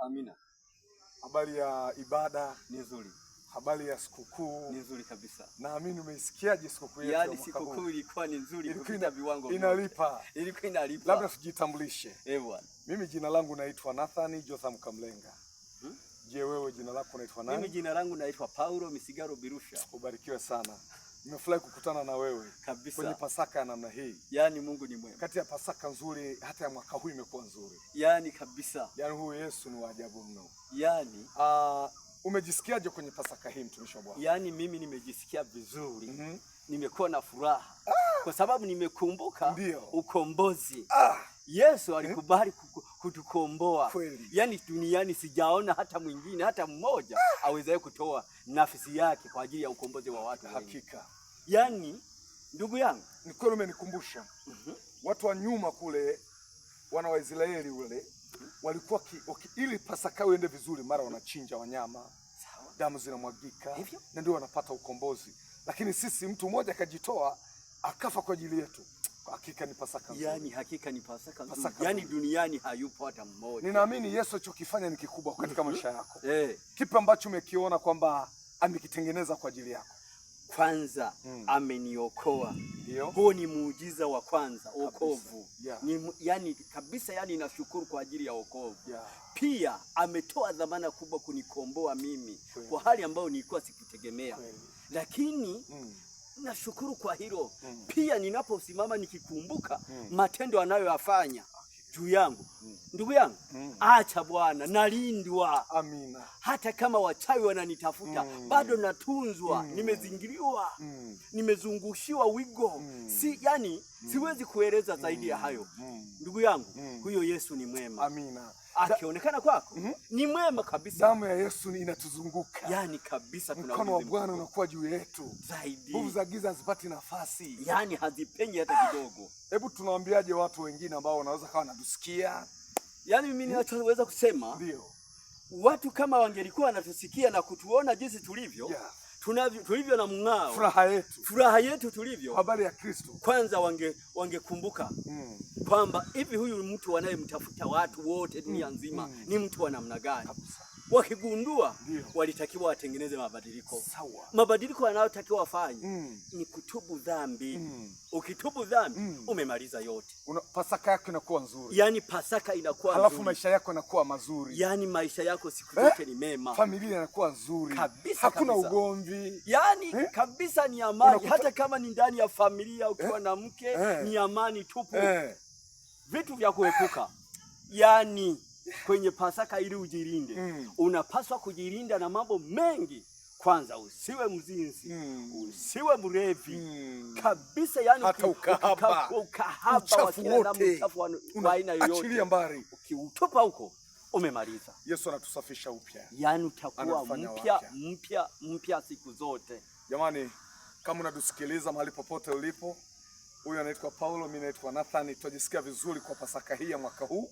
Amina. Habari ya ibada ni nzuri. Habari ya sikukuu ni nzuri kabisa. Naamini umeisikiaje sikukuu yetu? Yaani sikukuu ilikuwa ni nzuri kupita viwango. Inalipa. Ilikuwa inalipa. Labda tujitambulishe. Bwana. Mimi jina langu naitwa Nathan Jotham Kamlenga. Je, wewe jina lako unaitwa nani? Mimi jina langu naitwa Paulo Misigaro Birusha. Ubarikiwe sana. Nimefurahi kukutana na wewe kabisa kwenye Pasaka ya namna hii. Yaani Mungu ni mwema. Kati ya Pasaka nzuri hata ya mwaka huu imekuwa nzuri. Yaani kabisa. Yaani huyu Yesu ni wa ajabu mno. Yaani umejisikiaje kwenye Pasaka hii mtumishi wa Bwana? Yaani mimi nimejisikia vizuri. Nimekuwa na furaha. Kwa sababu nimekumbuka ukombozi. Yesu alikubali kutukomboa. Yaani duniani sijaona hata mwingine hata mmoja awezaye kutoa nafsi yake kwa ajili ya ukombozi wa watu. Hakika. Yaani ndugu yangu, ni kweli umenikumbusha. Watu wa nyuma kule, wana wa Israeli wale walikuwa ili Pasaka iende vizuri, mara wanachinja wanyama, damu zinamwagika, na ndio wanapata ukombozi. Lakini sisi mtu mmoja akajitoa akafa kwa ajili yetu. Hakika ni Pasaka nzuri. Yaani hakika ni Pasaka nzuri. Yaani duniani hayupo hata mmoja. Ninaamini Yesu alichokifanya ni kikubwa katika maisha yako. Kipi ambacho umekiona kwamba amekitengeneza kwa ajili yako? Kwanza ameniokoa. Huo ni muujiza wa kwanza, wokovu. Yaani kabisa, yaani nashukuru kwa ajili ya wokovu. Pia ametoa dhamana kubwa kunikomboa mimi kwa hali ambayo nilikuwa sikutegemea. Lakini nashukuru kwa hilo. Pia ninaposimama nikikumbuka matendo anayoyafanya juu yangu. Ndugu yangu, acha Bwana, nalindwa. Amina. Hata kama wachawi wananitafuta, bado natunzwa. Nimezingiriwa. Nimezungushiwa wigo. Yaani siwezi kueleza zaidi ya hayo. Ndugu yangu, huyo Yesu ni mwema. Amina. Akionekana kwako ni mwema kabisa. Damu ya Yesu inatuzunguka. Yaani kabisa, mkono wa Bwana unakuwa juu yetu. Zaidi. Nguvu za giza hazipati nafasi. Yaani hazipenyi hata kidogo. Hebu tunawaambiaje watu wengine ambao wanaweza kawa wanatusikia? Yaani mimi ninachoweza kusema, watu kama wangelikuwa wanatusikia na kutuona jinsi tulivyo, tulivyo na mng'ao, furaha yetu tulivyo, habari ya Kristo, kwanza wangekumbuka kwamba hivi huyu mtu anayemtafuta watu wote dunia nzima ni mtu wa namna gani. Wakigundua walitakiwa watengeneze mabadiliko. Mabadiliko wanayotakiwa wafanye ni kutubu dhambi. Ukitubu dhambi umemaliza yote. Pasaka yako inakuwa nzuri. Yaani Pasaka inakuwa nzuri. Halafu maisha yako yanakuwa mazuri. Yaani maisha yako siku zote ni mema. Familia inakuwa nzuri. Kabisa, hakuna ugomvi. Yaani kabisa ni amani. Hata kama ni ndani ya familia ukiwa na mke ni amani tupu. Vitu vya kuepuka. Yaani kwenye Pasaka ili ujilinde, unapaswa kujilinda na mambo mengi. Kwanza usiwe mzinzi, usiwe mrevi, kabisa. Yani hata ukahaba uchafu wa aina yoyote, achilia mbali. Ukiutupa huko umemaliza. Yesu anatusafisha upya. Yani utakuwa mpya siku zote. Jamani, kama unatusikiliza mahali popote ulipo, huyu anaitwa Paulo, mimi naitwa Nathan. Tunajisikia vizuri kwa Pasaka hii ya mwaka huu,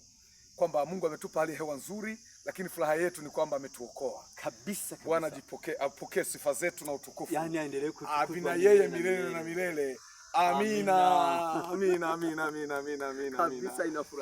kwamba Mungu ametupa hali hewa nzuri, lakini furaha yetu ni kwamba ametuokoa. Kabisa. Bwana apokee sifa zetu na utukufu. Yaani aendelee kutukuzwa na yeye milele na milele. Amina. Amina. Amina. Amina. Amina. Kabisa inafurahisha.